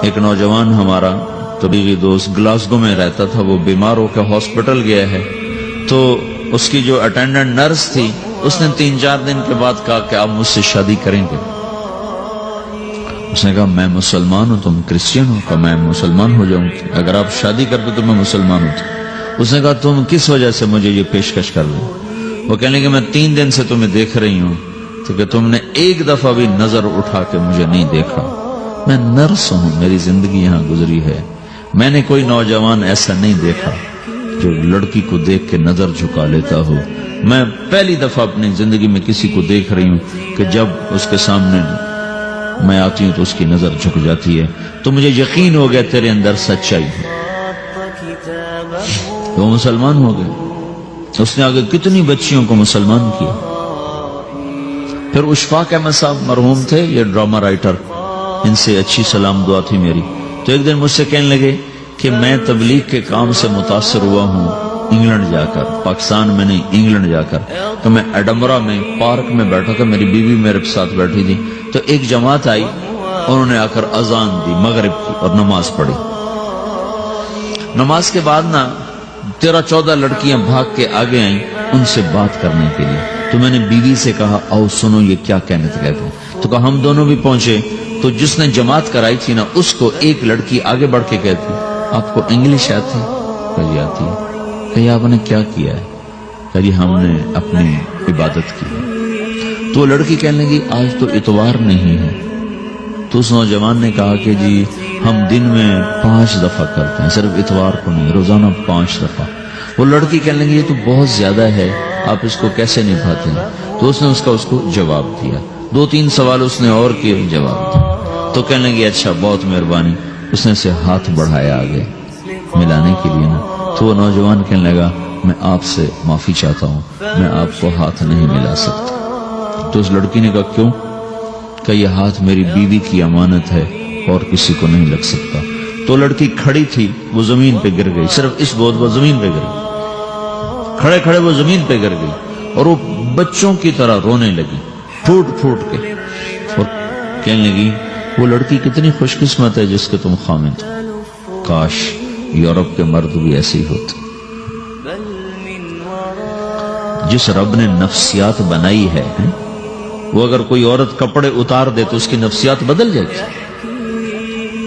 ایک نوجوان ہمارا طبیعی دوست گلاسگو میں رہتا تھا، وہ بیمار ہو کے ہاسپٹل گیا ہے، تو اس کی جو اٹینڈنٹ نرس تھی اس نے 3-4 دن کے بعد کہا کہ آپ مجھ سے شادی کریں گے؟ اس نے کہا میں مسلمان ہوں، تم کرسچن ہو؟ کہا میں مسلمان ہو جاؤں گی، اگر آپ شادی کرتے تو میں مسلمان ہوتا۔ اس نے کہا تم کس وجہ سے مجھے یہ پیشکش کر رہے ہو؟ وہ کہنے کہ میں 3 دن سے تمہیں دیکھ رہی ہوں تو کہ تم نے ایک دفعہ بھی نظر اٹھا کے مجھے نہیں دیکھا، میں نرس ہوں، میری زندگی یہاں گزری ہے، میں نے کوئی نوجوان ایسا نہیں دیکھا جو لڑکی کو دیکھ کے نظر جھکا لیتا ہو، میں پہلی دفعہ اپنی زندگی میں کسی کو دیکھ رہی ہوں کہ جب اس کے سامنے میں آتی ہوں تو اس کی نظر جھک جاتی ہے، تو مجھے یقین ہو گیا تیرے اندر سچائی ہے۔ وہ مسلمان ہو گئے، اس نے آگے کتنی بچیوں کو مسلمان کیا۔ پھر اشفاق احمد صاحب مرحوم تھے، یہ ڈرامہ رائٹر، ان سے اچھی سلام دعا تھی میری، تو ایک دن مجھ سے کہنے لگے کہ میں تبلیغ کے کام سے متاثر ہوا ہوں انگلینڈ جا کر، پاکستان میں نہیں انگلینڈ جا کر، تو میں ایڈنبرا میں پارک میں بیٹھا تھا، میری بیوی میرے ساتھ بیٹھی تھی، تو ایک جماعت آئی، انہوں نے آ کر اذان دی مغرب کی اور نماز پڑھی۔ نماز کے بعد 13-14 لڑکیاں بھاگ کے آگے آئیں ان سے بات کرنے کے لیے، تو میں نے بیوی سے کہا آؤ سنو یہ کیا کہنے کہتے ہیں، تو کہا ہم دونوں بھی پہنچے، تو جس نے جماعت کرائی تھی نا اس کو ایک لڑکی آگے بڑھ کے کہتی آپ کو انگلش آتی؟ کہا جی آتی ہے۔ کہا آپ نے کیا کیا ہے؟ کہا جی ہم نے اپنی عبادت کی ہے۔ تو لڑکی کہنے لگی آج تو اتوار نہیں ہے، تو اس نوجوان نے کہا کہ جی ہم دن میں 5 دفعہ کرتے ہیں، صرف اتوار کو نہیں، روزانہ 5 دفعہ۔ وہ لڑکی کہنے لگی یہ تو بہت زیادہ ہے، آپ اس کو کیسے نبھاتے ہیں؟ تو اس نے اس کو جواب دیا، 2-3 سوال اس نے اور کیے، جواب دیا، تو کہنے لگی اچھا بہت مہربانی، اس نے سے ہاتھ بڑھایا آگے ملانے کے لیے نا، تو وہ نوجوان کہنے لگا میں آپ سے معافی چاہتا ہوں، میں آپ کو ہاتھ نہیں ملا سکتا۔ تو اس لڑکی نے کہا کیوں؟ کہ یہ ہاتھ میری بیوی کی امانت ہے اور کسی کو نہیں لگ سکتا۔ تو لڑکی کھڑی تھی، وہ زمین پہ گر گئی، صرف اس بہت وہ زمین پہ گر گئی، کھڑے کھڑے وہ زمین پہ گر گئی، اور وہ بچوں کی طرح رونے لگی پھوٹ پھوٹ کے، اور کہنے لگی وہ لڑکی کتنی خوش قسمت ہے جس کے تم خامد ہو، کاش یورپ کے مرد بھی ایسے ہی ہوتے۔ جس رب نے نفسیات بنائی ہے وہ اگر کوئی عورت کپڑے اتار دے تو اس کی نفسیات بدل جاتی،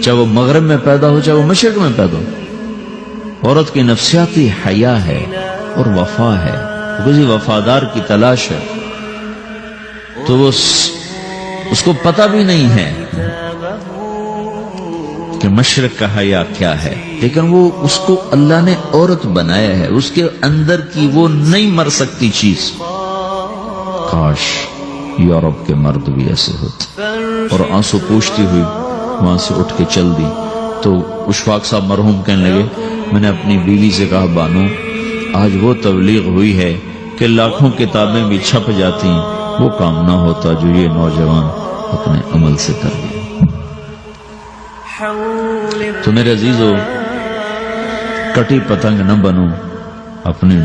چاہے وہ مغرب میں پیدا ہو چاہے وہ مشرق میں پیدا ہو۔ عورت کی نفسیاتی حیا ہے اور وفا ہے، کسی وفادار کی تلاش ہے، تو وہ اس کو پتہ بھی نہیں ہے کہ مشرق کا حیا کیا ہے، لیکن وہ اس کو اللہ نے عورت بنایا ہے، اس کے اندر کی وہ نہیں مر سکتی چیز۔ کاش یورپ کے مرد بھی ایسے ہوتے۔ اور آنسو پوچھتی ہوئی وہاں سے اٹھ کے چل دی۔ تو اشفاق صاحب مرحوم کہنے لگے میں نے اپنی بیوی سے کہا بانو آج وہ تبلیغ ہوئی ہے کہ لاکھوں کتابیں بھی چھپ جاتی، وہ کام نہ ہوتا جو یہ نوجوان اپنے عمل سے کر گئے۔ تو میرے عزیزو کٹی پتنگ نہ بنو، اپنی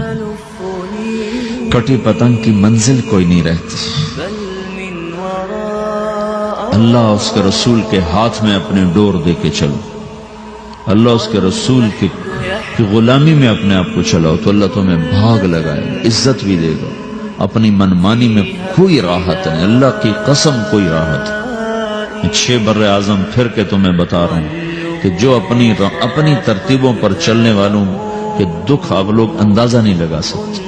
کٹی پتنگ کی منزل کوئی نہیں رہتی۔ اللہ اس کے رسول کے ہاتھ میں اپنے ڈور دے کے چلو، اللہ اس کے رسول کی غلامی میں اپنے آپ کو چلاؤ تو اللہ تمہیں بھاگ لگائے، عزت بھی دے گا۔ اپنی منمانی میں کوئی راحت نہیں، اللہ کی قسم کوئی راحت نہیں۔ 6 بر اعظم پھر کے تمہیں بتا رہا ہوں کہ جو اپنی ترتیبوں پر چلنے والوں کے دکھ آپ لوگ اندازہ نہیں لگا سکتے۔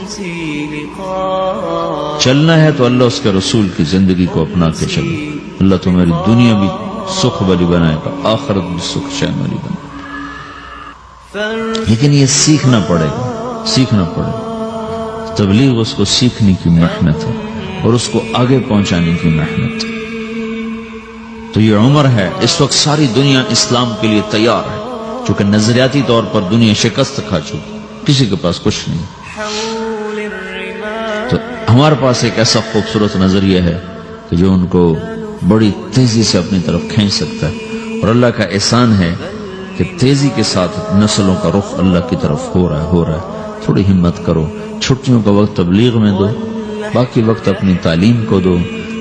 چلنا ہے تو اللہ اس کے رسول کی زندگی کو اپنا کے چلو، اللہ تمہاری دنیا بھی سکھ والی بنائے گا، آخرت بھی سکھ چین والی بنائے گا۔ لیکن یہ سیکھنا پڑے گا، سیکھنا پڑے گا۔ تبلیغ اس کو سیکھنے کی محنت ہے اور اس کو آگے پہنچانے کی محنت ہے۔ تو یہ عمر ہے، اس وقت ساری دنیا اسلام کے لیے تیار ہے، چونکہ نظریاتی طور پر دنیا شکست کھا چکی، کسی کے پاس کچھ نہیں۔ تو ہمارے پاس ایک ایسا خوبصورت نظریہ ہے کہ جو ان کو بڑی تیزی سے اپنی طرف کھینچ سکتا ہے، اور اللہ کا احسان ہے کہ تیزی کے ساتھ نسلوں کا رخ اللہ کی طرف ہو رہا ہے۔ تھوڑی ہمت کرو، چھٹیوں کا وقت تبلیغ میں دو، باقی وقت اپنی تعلیم کو دو،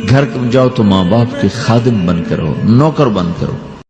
گھر جاؤ تو ماں باپ کے خادم بن کے رہو، نوکر بن کے رہو۔